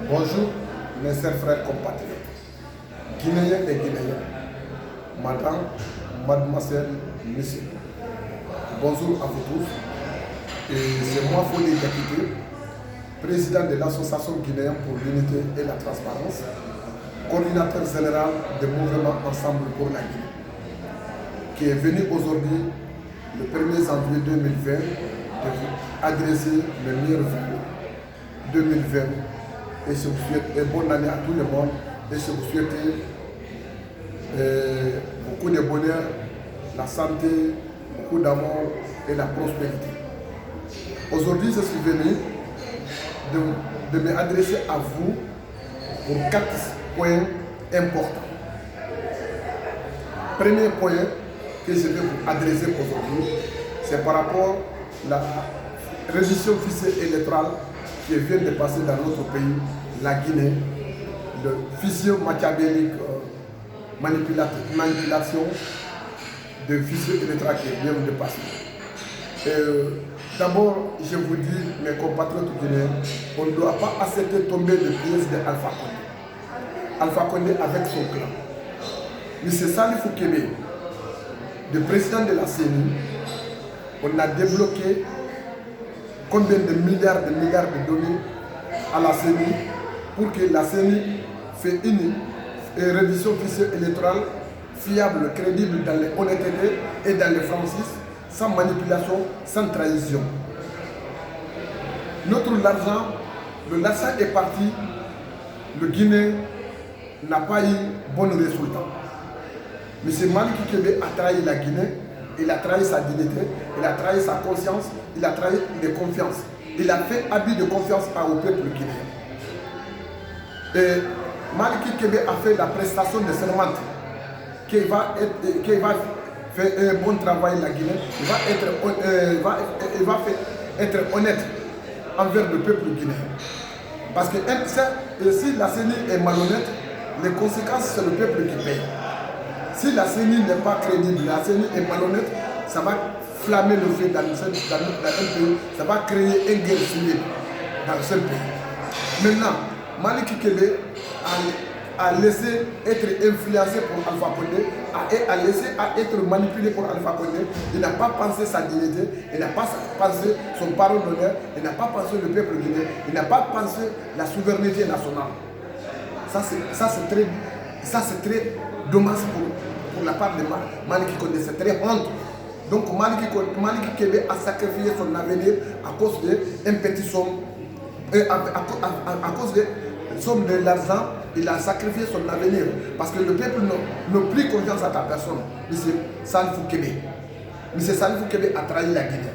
Bonjour mes chers frères compatriotes, Guinéens et Guinéens, Madame, Mademoiselle, Monsieur. Bonjour à vous tous. Et c'est moi Fodé Diakité, président de l'Association guinéenne pour l'unité et la transparence, coordinateur général du mouvement Ensemble pour la Guinée, qui est venu aujourd'hui, le 1er janvier 2020, de vous adresser le meilleur vœu 2020. Et je vous souhaite une bonne année à tout le monde et je vous souhaite beaucoup de bonheur, la santé, beaucoup d'amour et la prospérité. Aujourd'hui, je suis venu de m'adresser à vous pour 4 points importants. Premier point que je vais vous adresser aujourd'hui, c'est par rapport à la révision fichier électorale qui vient de passer dans notre pays, la Guinée, le fichier machiavélique, manipulation de fichier électoral qui vient de passer. D'abord, je vous dis, mes compatriotes guinéens, on ne doit pas accepter tomber le piège d'Alpha Condé. Alpha Condé avec son clan. M. Salifou Kébé, le président de la CENI, on a débloqué combien de milliards de données à la CENI pour que la CENI fait une révision fichier électorale fiable, crédible dans les honnêtetés et dans les franchises, sans manipulation, sans trahison. L'argent est parti, le Guinée n'a pas eu bon résultat. M. Maliki Kébé a trahi la Guinée, il a trahi sa dignité, il a trahi sa conscience, il a trahi de confiance. Il a fait abus de confiance au peuple guinéen. Et Maliki Kébé a fait la prestation de serment qu'il va faire un bon travail la Guinée, il va être honnête envers le peuple guinéen. Parce que si la CENI est malhonnête, les conséquences c'est le peuple qui paye. Si la CENI n'est pas crédible, la CENI est malhonnête, ça va flammer le feu dans un pays, ça va créer une guerre civile dans ce pays. Maintenant, Maliki Kébé a laissé être influencé pour Alpha Condé, a laissé être manipulé pour Alpha Condé. Il n'a pas pensé sa dignité, il n'a pas pensé son parole d'honneur, il n'a pas pensé le peuple guinéen, il n'a pas pensé la souveraineté nationale. Ça c'est très dommage pour la part de Maliki Condé, c'est très honte. Donc Maliki Kébé a sacrifié son avenir à cause d'un petit somme, à cause de somme de l'argent, il a sacrifié son avenir. Parce que le peuple n'a plus confiance à ta personne, M. Salifou Kébé. M. Salifou Kébé a trahi la Guinée.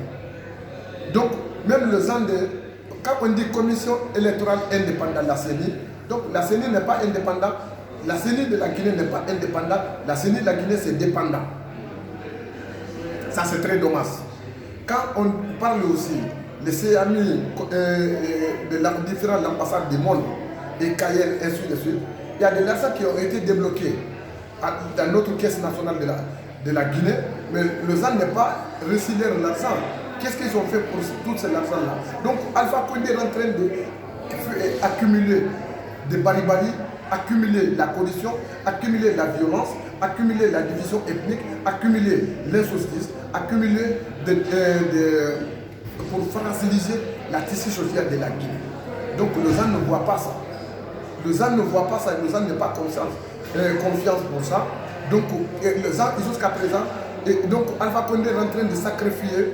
Donc, même le genre de... Quand on dit commission électorale indépendante de la CENI, donc la CENI n'est pas indépendante, la CENI de la Guinée n'est pas indépendante, la CENI de la Guinée c'est dépendant. Ça c'est très dommage. Quand on parle aussi des CAMI de la différentes ambassades du monde, et Cayenne, ainsi de suite, il y a des argent qui ont été débloqués dans notre caisse nationale de la Guinée, mais le ZAN n'est pas reçu l'argent. Qu'est-ce qu'ils ont fait pour tout cet argent-là? Donc Alpha Condé est en train d'accumuler des barbaries, accumuler la corruption, accumuler la violence, accumuler la division ethnique, accumuler l'injustice, accumuler pour fragiliser la tissu social de la Guinée. Donc le ZAN ne voit pas ça. Le ZAN ne voit pas ça, le ZAN n'a pas confiance pour ça. Donc le ZAN jusqu'à présent, et donc Alpha Condé est en train de sacrifier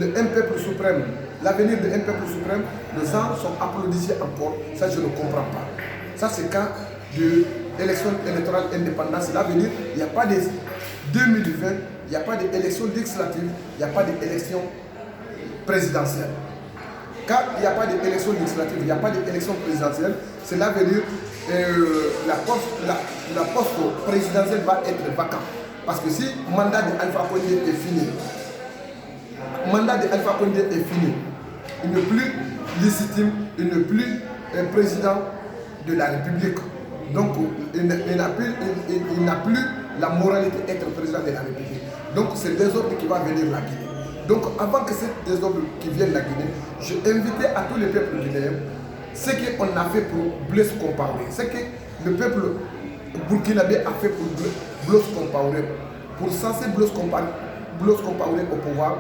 un peuple suprême, l'avenir d'un peuple suprême. Les gens sont applaudissés encore, ça je ne comprends pas. Ça c'est cas de l'élection électorale indépendante, c'est l'avenir. Il n'y a pas de 2020, il n'y a pas d'élection législative, il n'y a pas d'élection présidentielle. Quand il n'y a pas d'élection législative, il n'y a pas d'élection présidentielle, c'est l'avenir. La poste présidentielle va être vacante. Parce que si le mandat d'Alpha Condé est fini, il n'est plus légitime, il n'est plus président de la République. Donc il n'a plus la moralité d'être président de la République. Donc c'est le désordre qui va venir la Guinée. Donc avant que ce désordre qui vienne la Guinée, j'ai invité à tous les peuples guinéens ce qu'on a fait pour Blaise Compaoré, ce que le peuple burkinabé a fait pour Blaise Compaoré, pour censer Blaise Compaoré au pouvoir,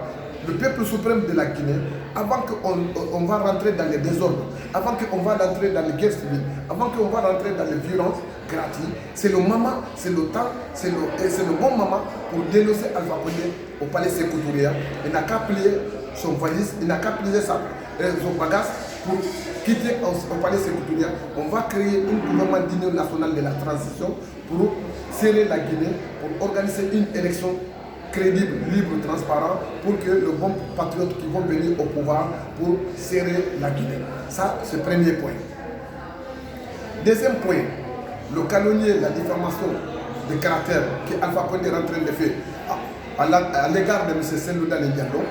le peuple suprême de la Guinée, avant qu'on va rentrer dans les désordres, avant qu'on va rentrer dans les guerres civiles, avant qu'on va rentrer dans les violences gratuites, c'est le moment, c'est le temps, c'est le bon moment pour dénoncer Alpha Condé au palais Sékou Touré. Il n'a qu'à plier son valise, il n'a qu'à plier son bagage pour quitter au palais Sékou Touré. On va créer un gouvernement d'union nationale de la transition pour serrer la Guinée, pour organiser une élection crédible, libre, transparent, pour que le bon patriote qui vont venir au pouvoir pour serrer la Guinée. Ça, c'est le premier point. Deuxième point, le calomnier, la diffamation de caractère qu'Alpha Condé est en train de faire à l'égard de M. Sendouda Diallo,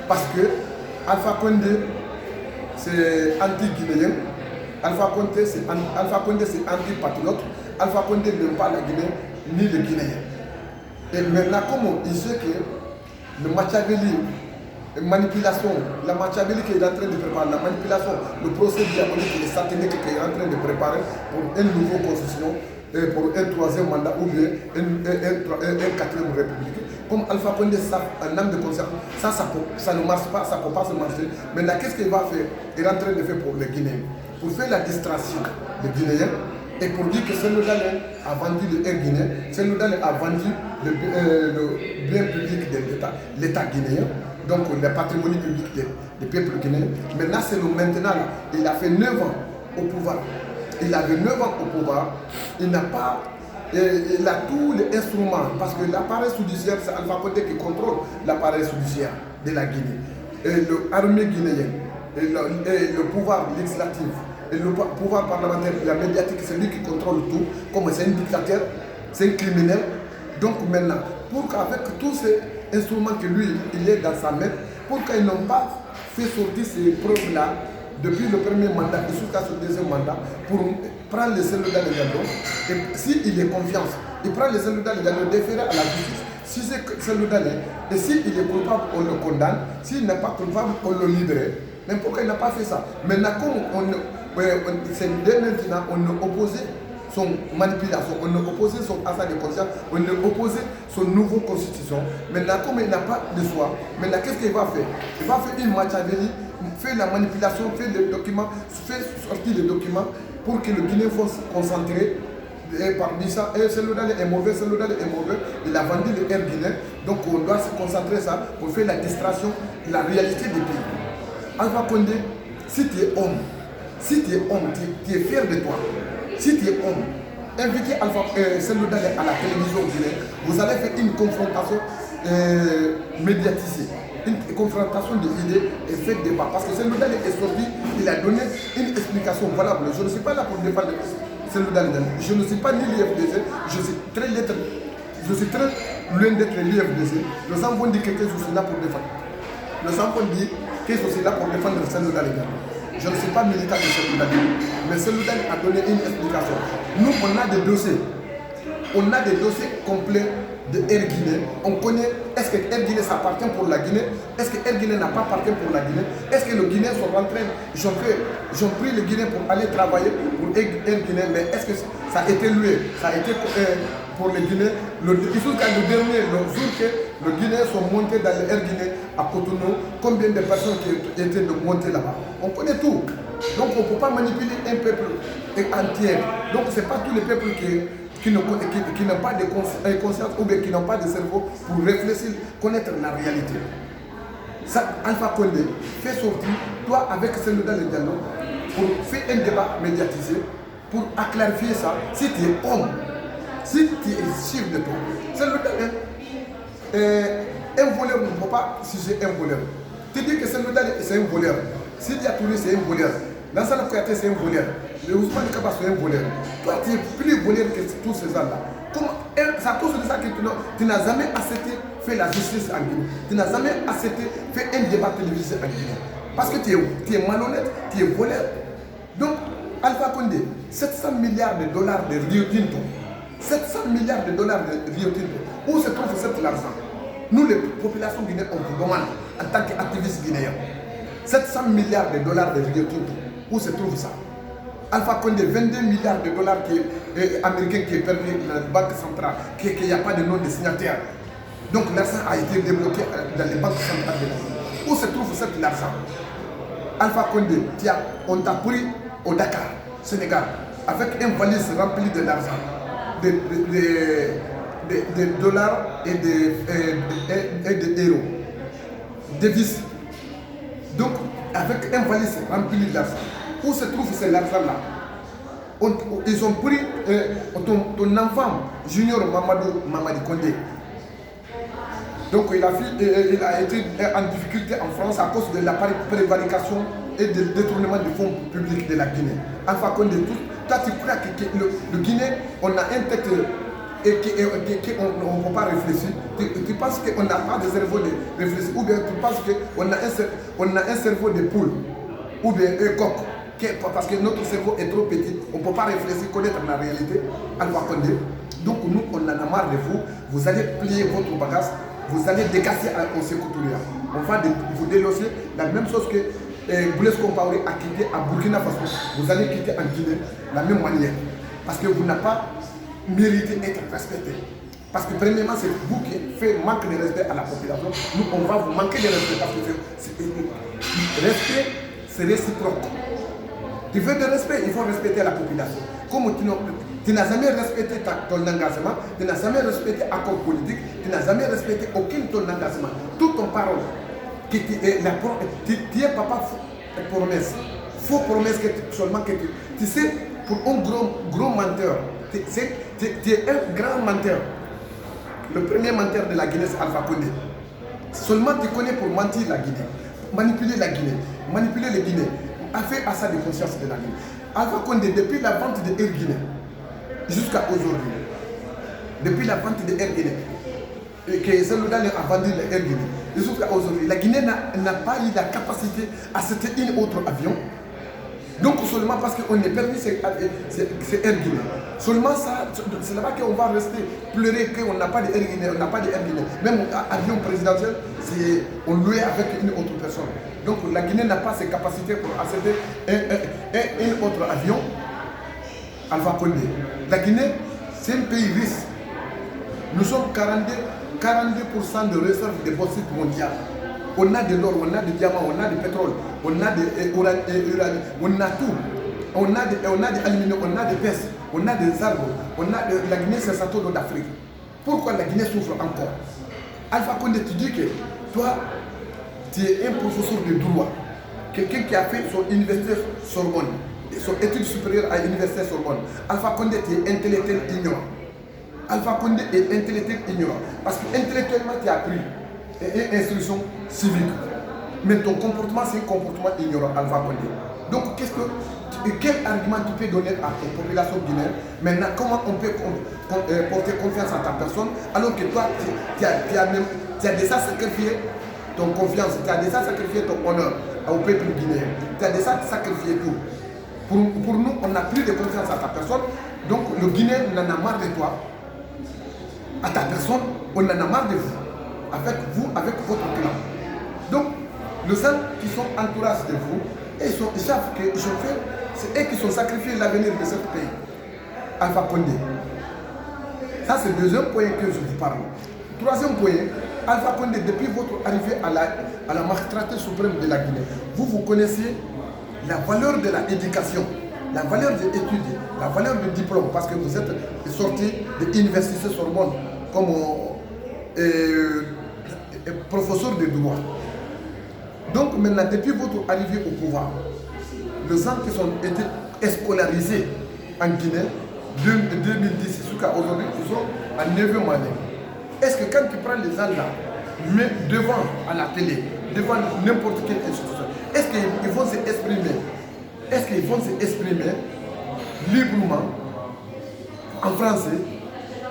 parce que Alpha Condé, c'est anti-guinéen, Alpha Condé, c'est anti-patriote, Alpha Condé n'aime pas la Guinée ni les Guinéens. Et maintenant, comme il sait que le Machiavelli, la manipulation, la Machiavelli qui est en train de préparer, la manipulation, le procès diabolique et satanique qu'il est en train de préparer pour une nouvelle constitution, pour un troisième mandat ou bien un quatrième république. Comme Alpha Condé, un âme de conscience, ça ne marche pas, ça ne peut pas se marcher. Maintenant, qu'est-ce qu'il va faire? Il est en train de faire pour les Guinéens. Pour faire la distraction des Guinéens, et pour dire que Sendouda a vendu le Air Guinée, Sendouda a vendu le bien public de l'État guinéen, donc le patrimoine public des peuples guinéens. Maintenant, c'est le maintenant. Il a fait 9 ans au pouvoir. Il avait 9 ans au pouvoir. Il n'a pas. Il a tous les instruments, parce que l'appareil judiciaire, c'est Alpha Condé qui contrôle l'appareil judiciaire de la Guinée. L'armée guinéenne, le pouvoir législatif, et le pouvoir parlementaire, la médiatique, c'est lui qui contrôle tout. Comme c'est un dictateur, c'est un criminel. Donc maintenant, pour qu'avec tous ces instruments que lui, il est dans sa main, pour qu'ils n'ont pas fait sortir ces preuves-là depuis le premier mandat et jusqu'à ce deuxième mandat, pour prendre les Sendouda Diallo, et s'il est confiance, il prend les Sendouda Diallo, déférer à la justice. Si c'est Sendouda, et s'il est coupable, on le condamne. S'il n'est pas coupable, on le libère. Mais pourquoi il n'a pas fait ça? Maintenant, comme c'est dès maintenant, on a opposé son manipulation, on a opposé son assas de conscience, on a opposé son nouvelle constitution. Maintenant, comme il n'a pas de choix, maintenant qu'est-ce qu'il va faire? Il va faire une Machiavelli, faire la manipulation, faire les documents, faire sortir les documents pour que le Guinéen soit concentré. Et parmi ça, Sendouda est mauvais, Sendouda est mauvais, il a vendu le Air Guinée, donc on doit se concentrer ça pour faire la distraction de la réalité du pays. Alpha Condé, si tu es homme, tu es fier de toi. Si tu es homme, invitez Sendouda à la télévision guinéenne. Vous allez faire une confrontation médiatisée, une confrontation d'idées et faites débat. Parce que Sendouda est sorti, il a donné une explication valable. Je ne suis pas là pour défendre Sendouda. Je ne suis pas ni l'IFDC, je suis très loin d'être l'IFDC. Les enfants disent que je suis là pour défendre. Les enfants disent que je suis là pour défendre Sendouda. Je ne suis pas militant de Sendouda, mais Sendouda a donné une explication. Nous, on a des dossiers. On a des dossiers complets de Air Guinée. On connaît, est-ce que Air Guinée s'appartient pour la Guinée? Est-ce que Air Guinée n'a pas appartient pour la Guinée? Est-ce que les Guinéens sont rentrés, ils ont pris les Guinéens pour aller travailler pour Air Guinée, mais est-ce que ça a été loué? Ça a été pour les Guinéens. Il faut qu'à le dernier, le jour que les Guinéens sont montés dans l'Air Guinée à Cotonou, combien de personnes qui étaient de monter là-bas? On connaît tout. Donc on ne peut pas manipuler un peuple entier. Donc ce n'est pas tous les peuples qui n'ont pas de conscience ou bien qui n'ont pas de cerveau pour réfléchir, connaître la réalité. Ça, Alpha Condé fait sortir, toi avec Sendouda Diallo, pour faire un débat médiatisé, pour clarifier ça. Si tu es homme, si tu es sûr de toi, Sendouda, un voleur ne peut pas juger un voleur. Tu dis que Sendouda c'est un voleur. Sidi Touré c'est un voleur. Lansana Kouyaté c'est un voleur. Le Ousmane Kaba c'est un voleur. Toi tu es plus voleur que tous ces gens-là. C'est à cause de ça que tu n'as jamais accepté faire la justice en Guinée. Tu n'as jamais accepté faire un débat télévisé en Guinée. Parce que tu es malhonnête, tu es voleur. Donc, Alpha Condé, 700 milliards de dollars de Rio Tinto. 700 milliards de dollars de Rio Tinto. Où se trouve cet argent? Nous, les populations guinéennes, on vous demande en tant qu'activistes guinéens. 700 milliards de dollars de Rio Tinto. Où se trouve ça? Alpha Condé, 22 milliards de dollars américains qui est perdu dans la banque centrale, qu'il n'y a pas de nom de signataire. Donc l'argent a été débloqué dans les banques centrales de la. Où se trouve cet argent? Alpha Condé, on t'a pris au Dakar, Sénégal, avec un valise rempli de l'argent, de dollars et de euros, devises. Donc, avec un valise rempli d'argent. Où se trouve cet argent-là? Ils ont pris ton enfant, Junior Mamadi Condé. Donc, il a été en difficulté en France à cause de la prévarication et du détournement des fonds publics de la Guinée. Alpha Condé, toi, tu crois que le Guinée, on a un tête et qu'on ne peut pas réfléchir. Tu penses qu'on n'a pas de cerveau de réfléchir, ou bien tu penses qu'on a un cerveau de poule, ou bien un coq, parce que notre cerveau est trop petit, on ne peut pas réfléchir, connaître la réalité. Alpha Condé. Donc nous, on en a marre de vous. Vous allez plier votre bagage, vous allez décasser au Sécouturia. On va vous déloger la même chose que Blaise Compaoré a quitté à Burkina Faso. Vous allez quitter en Guinée la même manière. Parce que vous n'avez pas mérité d'être respecté. Parce que premièrement, c'est vous qui faites manque de respect à la population. Nous, on va vous manquer de respect. Parce que respect, c'est réciproque. Tu veux de respect, il faut respecter la population. Comme tu n'as jamais respecté ton engagement, tu n'as jamais respecté l'accord politique, tu n'as jamais respecté aucun ton engagement. Toute ton parole, tu es papa promesse. Faux promesse seulement que tu sais, pour un gros menteur, tu es un grand menteur. Le premier menteur de la Guinée, c'est Alpha Condé. Seulement tu connais pour mentir la Guinée, manipuler la Guinée, manipuler les Guinéens. A fait à ça de conscience de la Guinée. Alpha Condé, depuis la vente de Air Guinée jusqu'à aujourd'hui, depuis la vente de Air Guinée, et que Seloudal a vendu Air Guinée, jusqu'à aujourd'hui, la Guinée n'a pas eu la capacité à acheter un autre avion. Donc seulement parce qu'on est permis c'est Air Guinée. Seulement ça, c'est là-bas qu'on va rester pleurer qu'on n'a pas de Air Guinée, on n'a pas de Air Guinée. Même avion présidentiel, on louait avec une autre personne. Donc la Guinée n'a pas ses capacités pour acheter un autre avion. Alpha Condé. La Guinée, c'est un pays riche. Nous sommes 42% de réserves de bauxite mondiale. On a de l'or, on a du diamant, on a du pétrole, on a de l'uranium, on a tout. On a de l'aluminium, on a des pêches, on a des arbres, la Guinée c'est sa tour d'Afrique. Pourquoi la Guinée souffre encore? Alpha Condé, tu dis que toi, tu es un professeur de droit, quelqu'un qui a fait son université Sorbonne, son étude supérieure à l'université Sorbonne. Alpha Condé, tu es intellectuel ignorant. Alpha Condé est intellectuel ignorant. Parce qu'intellectuellement, tu as appris une instruction civique. Mais ton comportement, c'est un comportement ignorant, Alpha Condé. Donc, quel argument tu peux donner à la population guinéenne? Maintenant, comment on peut porter confiance à ta personne alors que toi, tu as déjà sacrifié ton confiance, tu as déjà sacrifié ton honneur au peuple guinéen. Tu as déjà sacrifié tout. Pour nous, on n'a plus de confiance à ta personne. Donc, le Guinéen n'en a marre de toi. À ta personne, on en a marre de vous, avec votre plan. Donc, les gens qui sont entourage de vous, ils savent qu'ils ont fait, c'est eux qui sont sacrifiés l'avenir de ce pays. Alpha Condé. Ça, c'est le deuxième point que je vous parle. Troisième point, Alpha Condé, depuis votre arrivée à la magistrature suprême de la Guinée, vous connaissez la valeur de l'éducation, la valeur de l'étude, la valeur du diplôme, parce que vous êtes sorti de l'université Sorbonne comme professeur de droit. Donc maintenant, depuis votre arrivée au pouvoir, les gens qui ont été scolarisés en Guinée, de 2010 jusqu'à aujourd'hui, ils sont en 9e année. Est-ce que quand tu prends les gens là, mais devant à la télé, devant n'importe quelle institution, est-ce qu'ils vont s'exprimer? Est-ce qu'ils vont s'exprimer librement en français?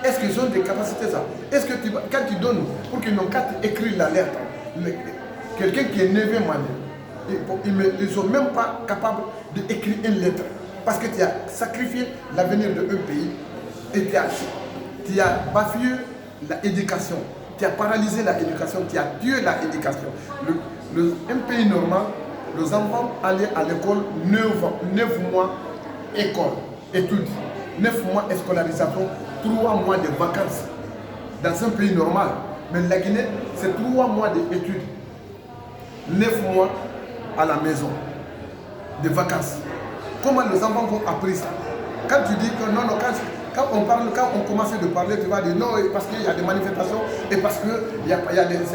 Est-ce qu'ils ont des capacités ça? Est-ce que quand tu donnes, pour qu'ils n'ont qu'à écrire la lettre, quelqu'un qui est 9e année, ils ne sont même pas capables d'écrire une lettre. Parce que tu as sacrifié l'avenir d'un pays et tu as bafoué l'éducation. Tu as paralysé l'éducation, tu as tué l'éducation. Un pays normal, Les enfants allaient à l'école 9 mois école, études, 9 mois scolarisation, 3 mois de vacances dans un pays normal. Mais la Guinée, c'est 3 mois d'études, 9 mois à la maison, de vacances. Comment les enfants vont apprendre ça? Quand tu dis que non, quand on commence de parler, tu vas dire non, parce qu'il y a des manifestations et parce qu'il y a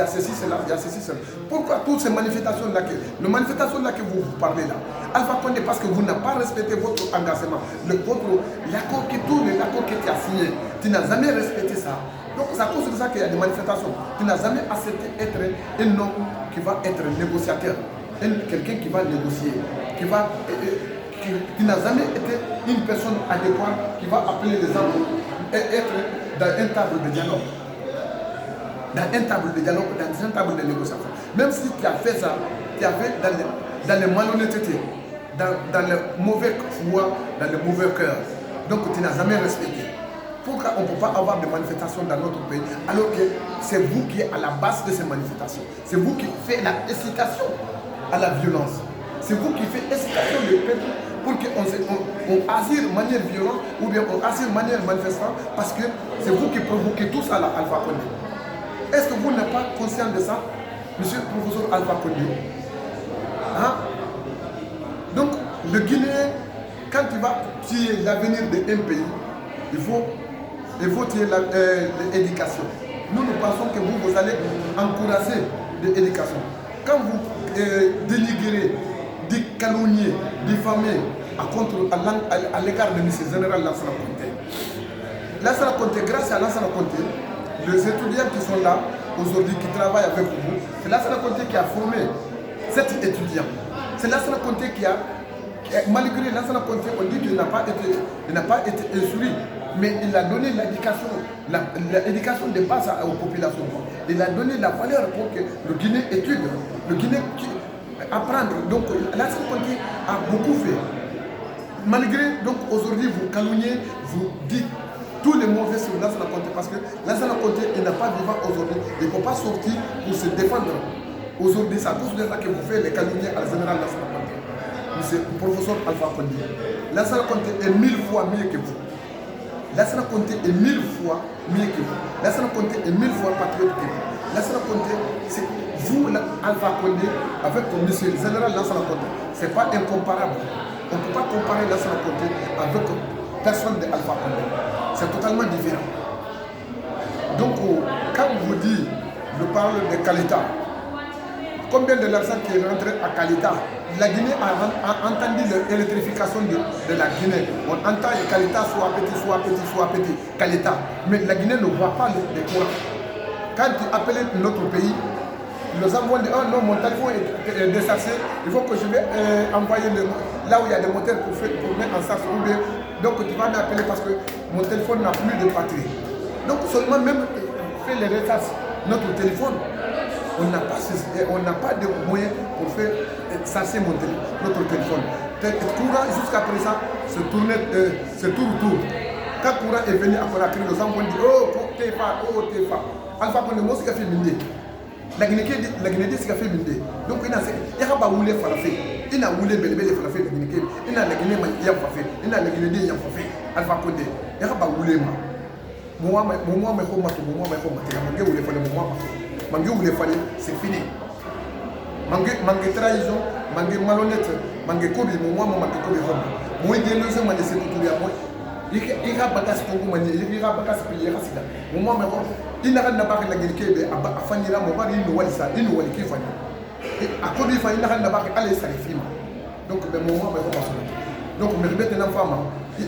ceci, cela, il y a ceci, cela. Pourquoi toutes ces manifestations-là, les manifestations-là que vous parlez là, Alpha Condé, parce que vous n'avez pas respecté votre engagement, l'accord qui tu as signé, tu n'as jamais respecté ça. Donc c'est à cause de ça qu'il y a des manifestations. Tu n'as jamais accepté d'être un homme qui va être négociateur, quelqu'un qui va négocier, qui n'a jamais été une personne adéquate qui va appeler les gens et être dans un table de dialogue. Dans un table de dialogue, dans un table de négociation. Même si tu as fait ça, tu as fait dans les malhonnêtetés, dans le mauvais foi, dans le mauvais cœur. Donc tu n'as jamais respecté. Pourquoi on ne peut pas avoir des manifestations dans notre pays alors que c'est vous qui êtes à la base de ces manifestations? C'est vous qui faites la incitation à la violence. C'est vous qui faites incitation du peuple pour qu'on agisse de manière violente ou bien on agisse de manière manifestante parce que c'est vous qui provoquez tout ça là, Alpha Condé. Est-ce que vous n'êtes pas conscient de ça, monsieur le professeur Alpha Condé? Hein? Donc, le Guinéen, quand il va tuer l'avenir d'un pays, il faut tuer l'éducation. Nous pensons que vous allez encourager l'éducation. Quand vous dénigrez, calomnier, diffamer à l'égard de M. Général Lansana Conté. Lansana Conté, grâce à Lansana Conté, les étudiants qui sont là aujourd'hui, qui travaillent avec vous, c'est Lansana Conté qui a formé cet étudiant. C'est Lansana Conté qui a, malgré Lansana Conté, on dit qu'il n'a pas été instruit, mais il a donné l'éducation de base aux populations. Il a donné la valeur pour que le Guinée étudie, le Guinée apprendre. Donc Lansana Conté a beaucoup fait. Malgré, donc aujourd'hui vous calomniez, vous dites tous les mauvais sur Lansana Conté parce que Lansana Conté il n'a pas vivant aujourd'hui, il ne peut pas sortir pour se défendre. Aujourd'hui, c'est à cause de ça que vous faites les calomnies à la général Lansana Conté. Monsieur le professeur Alpha Condé, Lansana Conté est 1000 fois mieux que vous. Lansana Conté est 1000 fois mieux que vous. Lansana Conté est 1000 fois patriote que vous. Lansana Conté, c'est vous, Alpha Condé, avec le monsieur le général Lansana Conté. Ce n'est pas incomparable. On ne peut pas comparer Lansana Conté avec personne de Alpha Condé. C'est totalement différent. Donc, quand vous dites, je parle de Kalita, combien de l'argent qui est rentré à Kalita? La Guinée a entendu l'électrification de la Guinée. On entend que Kalita soit petit, Kalita. Mais la Guinée ne voit pas le courant. Quand tu appelles notre pays, les gens vont dire, oh non, mon téléphone est déchargé, il faut que je vais envoyer là où il y a des moteurs pour mettre en charge. Donc tu vas m'appeler parce que mon téléphone n'a plus de batterie. Donc seulement même faire les recharges, notre téléphone, on n'a pas de moyens pour faire charger notre téléphone. Le courant jusqu'à présent se tourne. Quand le courant est venu à Conakry, les gens vont dire, oh TFA. Alpha Condé, moi c'est ce qu'il fait Mindé. La Guinée dit ce qu'il fait Mindé. Donc il n'a pas voulu falafel. Il n'a voulu belébé falafel la Guinée. Il n'a la Guinée il a fait. Il n'a la Guinée il a fait. Alpha Condé, il n'a pas voulu ma. Moi c'est fini. Mangue trahison, mangue malhonnête, mangue kobi, moi mangue kobi homme. Moi dénoncé ma de cette culture. Il a batas pour moi, il a batas pour les racistes. Moi il n'a pas la Guinée à Fanira, mon mari il nous voit ça, il nous voit qui Fanny. À Kobi Fanny n'a pas aller ça les films. Donc le moment donc maintenant femme,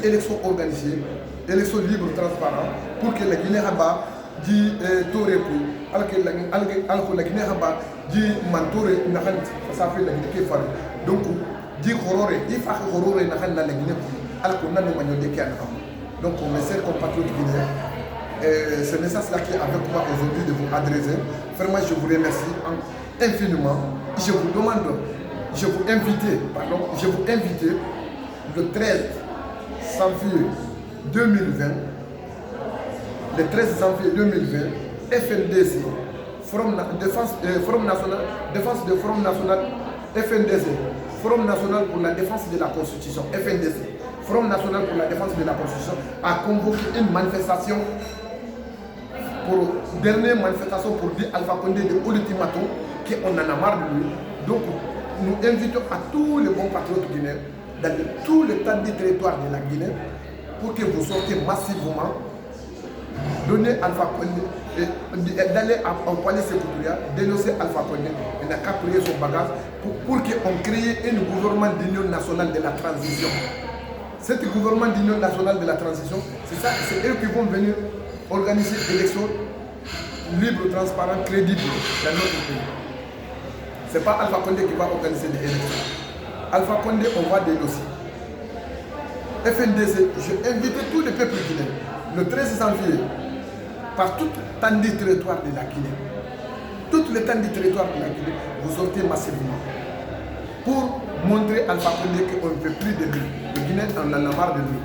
élection organisée, élection libre, transparente, pour que la Guinée Haba dit Toreku, alors que la Guinée Haba dit Mantore, ça fait la Guinée qui est farée. Donc, dit Horore, il faut que Horore n'a pas la Guinée, alors qu'on a nos manières de Kian. Donc, mes chers compatriotes guinéens, ce message-là qui est avec moi aujourd'hui de vous adresser, vraiment je vous remercie infiniment. Je vous invite le 13 janvier 2020, le 13 janvier 2020, FNDC, Forum National FNDC, Forum National pour la Défense de la Constitution, FNDC, Forum National pour la Défense de la Constitution, a convoqué une manifestation, dernière manifestation pour dire Alpha Condé de ultimatum, qu'on en a marre de lui. Donc, nous invitons à tous les bons patriotes guinéens, dans tous les tas de territoires de la Guinée, pour que vous sortiez massivement, donner Alpha Condé, d'aller en palais sécuritaire, dénoncer Alpha Condé, il n'a qu'à créer son bagage pour qu'on crée un gouvernement d'union nationale de la transition. Cet gouvernement d'union nationale de la transition, c'est eux qui vont venir organiser des élections libres, transparentes, crédibles dans notre pays. Ce n'est pas Alpha Condé qui va organiser des élections. Alpha Condé, on va dénoncer. FNDC, j'ai invité tous les peuples guinéens, le 13 janvier, par tout temps du territoire de la Guinée. Toutes les temps du territoire de la Guinée, vous sortez massivement. Pour montrer Alpha Condé qu'on ne veut plus de lui. Le Guinéen en a marre de lui.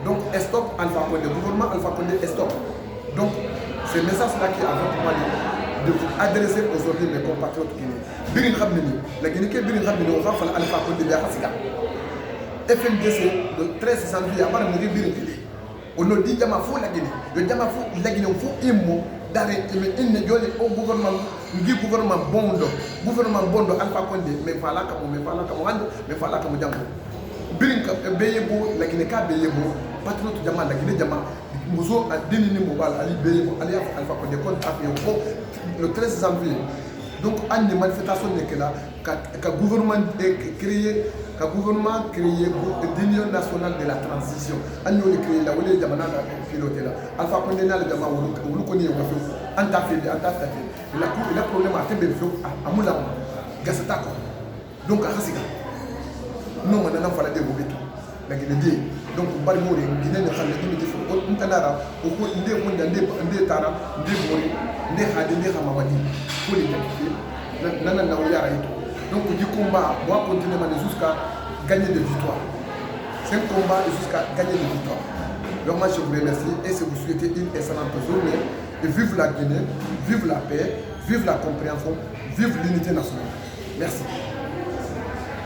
Donc, stop Alpha Condé. Le gouvernement Alpha Condé, stop. Donc, c'est le message-là qui est avec moi de vous adresser aujourd'hui mes compatriotes guinéens. Birin Khamnini, la Guinée qui est Birin Khamnini, on va faire Alpha Condé de Hassiga. FNDC, le 13 janvier, avant de mourir Birin Khamnini. On a dit Djama Fou la Guinée. Le Djama Fou, la Guinée, il faut un mot d'arrêt. Mais il ne dit au gouvernement, gouvernement Bondo, Alpha Condé, mais voilà comme mais voilà comme Djama. Birin Beyebo, la Guinée ka Beyebo, patriote Djama, la Guinée Djama. Mousso a déniné Mobal, Ali Beyebo, Ali Alpha Condé, le 13 janvier. Donc, une manifestation n'est que là, qu'un gouvernement créé, l'Union nationale de la transition. On a créé là, on est piloté là. Alpha Condé n'a le Djama, on le connaît, on a fait, il a problème à faire à Moulama, Gassatako. Donc, à Hassiga. Non, on a fallu développer tout. La Guinée, donc, on parle de Guinée, on a fait des choses. On a des tara, des mori, des hadis, des hamamadi. Pour les donc du combat doit continuer jusqu'à gagner des victoires. C'est un combat jusqu'à gagner des victoires. Donc moi je vous remercie et si vous souhaitez une excellente journée et vive la Guinée, vive la paix, vive la compréhension, vive l'unité nationale. Merci.